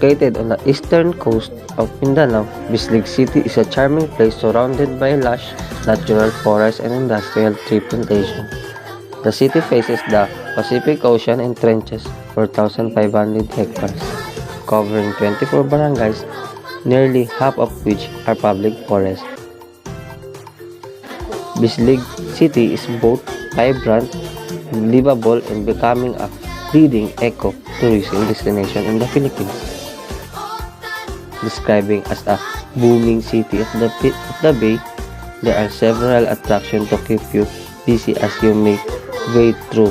Located on the eastern coast of Mindanao, Bislig City is a charming place surrounded by lush natural forests and industrial tree plantation. The city faces the Pacific Ocean and trenches 4,500 hectares, covering 24 barangays, nearly half of which are public forests. Bislig City is both vibrant, livable, and becoming a leading eco-tourism destination in the Philippines. Describing as a booming city of the Bay, there are several attractions to keep you busy as you make way through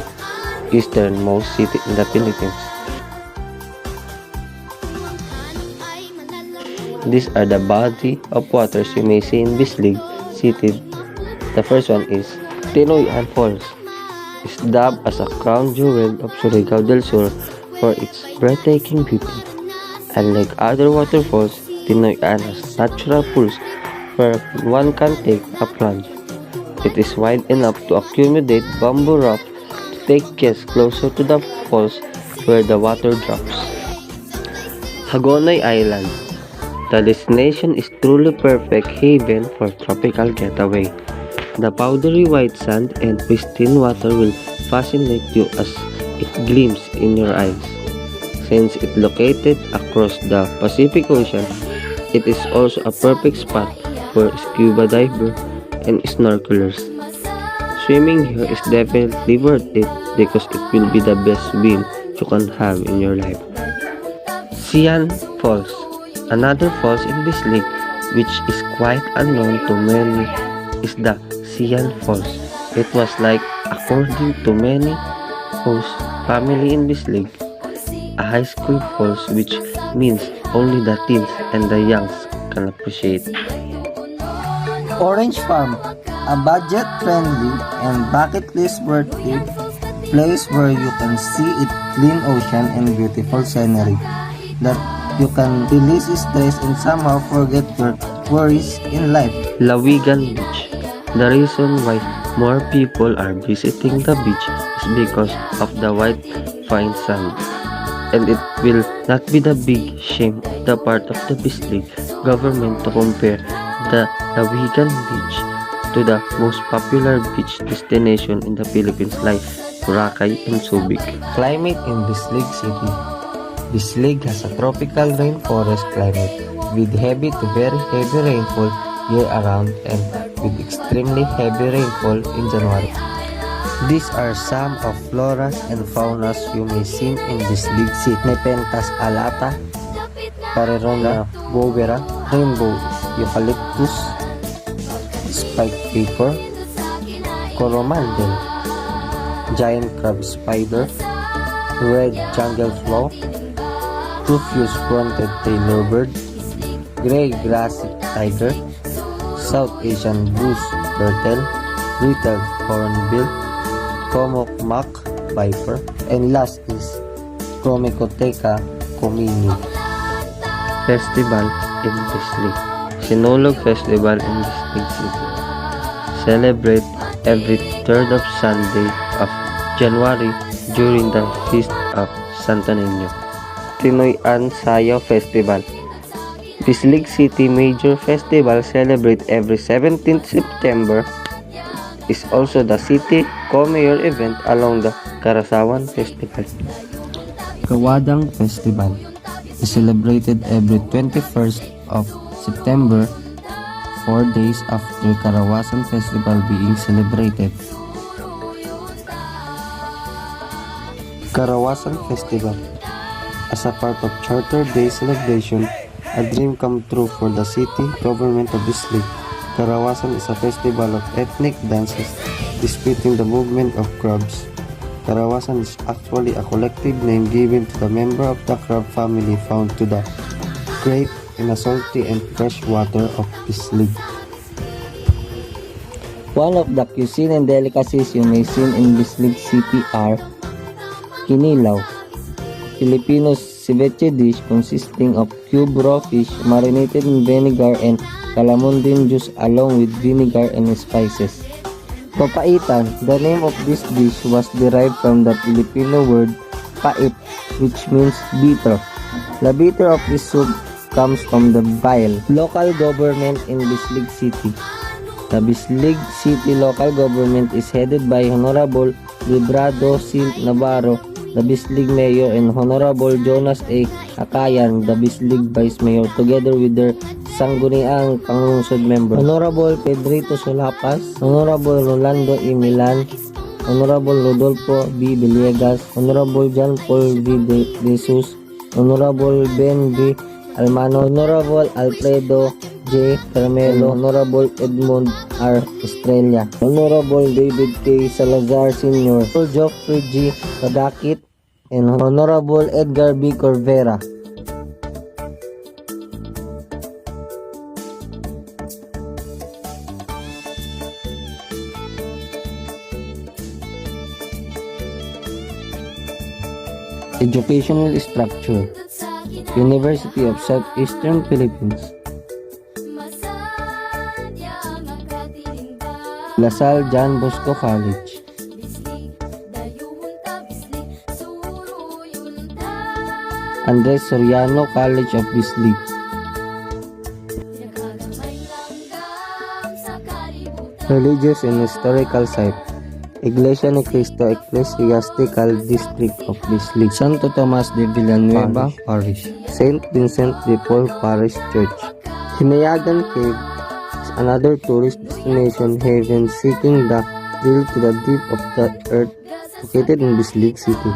easternmost city in the Philippines. These are the body of waters you may see in Bislig City. The first one is Tinoyan Falls. Is dubbed as a crown jewel of Surigao del Sur for its breathtaking beauty. Unlike other waterfalls, Tinoyan has natural pools where one can take a plunge. It is wide enough to accommodate bamboo raft to take guests closer to the falls where the water drops. Hagonoy Island. The destination is truly perfect haven for tropical getaway. The powdery white sand and pristine water will fascinate you as it gleams in your eyes. Since it's located across the Pacific Ocean, it is also a perfect spot for scuba divers and snorkelers. Swimming here is definitely worth it because it will be the best swim you can have in your life. Sian Falls. Another falls in this lake, which is quite unknown to many, is the Sian Falls. It was like, according to many host family in Bislig, a high school falls, which means only the teens and the youngs can appreciate. Orange Farm, a budget-friendly and bucket list worthy place where you can see its clean ocean and beautiful scenery that you can release stress and somehow forget your worries in life. Lawigan Beach. The reason why more people are visiting the beach is because of the white fine sand. And it will not be the big shame of the part of the Bislig government to compare the Lawigan Beach to the most popular beach destination in the Philippines like Boracay and Subic. Climate in Bislig City. Bislig has a tropical rainforest climate with heavy to very heavy rainfall year-around and with extremely heavy rainfall in January. These are some of floras and faunas you may see in Bislig City. Nepenthes alata, Parerona bovera, rainbow eucalyptus, spike paper, coromandel, giant crab spider, red jungle flower, rufous fronted tailorbird, gray grassy tiger, South Asian goose turtle, little hornbill, Comoc mac viper, and last is Chromicotheca comini. Festival in Bislig. Sinulog Festival in Bislig City. Celebrate every third of Sunday of January during the Feast of Santo Niño. Tinoyan Sayaw Festival. Bislig City Major Festival celebrate every 17th September is also the city co-mayor event along the Karasawan Festival. Kawadang Festival is celebrated every 21st of September, 4 days after Karawasan Festival being celebrated. Karawasan Festival. As a part of Charter Day celebration, a dream come true for the city government of Bislig. Karawasan is a festival of ethnic dances depicting the movement of crabs. Karawasan is actually a collective name given to the member of the crab family found to the great in the salty and fresh water of Bislig. One of the cuisine and delicacies you may see in Bislig City are kinilaw, Filipino ceviche dish consisting of cubed raw fish marinated in vinegar and calamondin juice along with vinegar and spices. Papaitan, the name of this dish was derived from the Filipino word pait, which means bitter. The bitter of this soup comes from the bile. Local government in Bislig City. The Bislig City local government is headed by Honorable Librado C. Navarro, the Bislig Mayor, and Honorable Jonas A. Akayan, the Bislig Vice Mayor, together with their sangguniang pangungsod member. Honorable Pedrito Solapas, Honorable Rolando E. Milan, Honorable Rodolfo B. Villegas, Honorable John Paul V. De Jesus, Honorable Ben V. Almano, Honorable Alfredo J. Carmelo, Honorable Edmund R. Estrella, Honorable David K. Salazar Sr., Geoffrey G. Kadakit, and Honorable Edgar B. Corvera. Educational structure: University of Southeastern Philippines, LaSalle John Bosco College, Andres Soriano College of Bislig, Religious and Historical Site: Iglesia ni Cristo Ecclesiastical District of Bislig, Santo Tomas de Villanueva Parish, St. Vincent de Paul Parish Church. Hinayagan Cave is another tourist destination haven seeking the thrill to the deep of the earth located in Bislig City.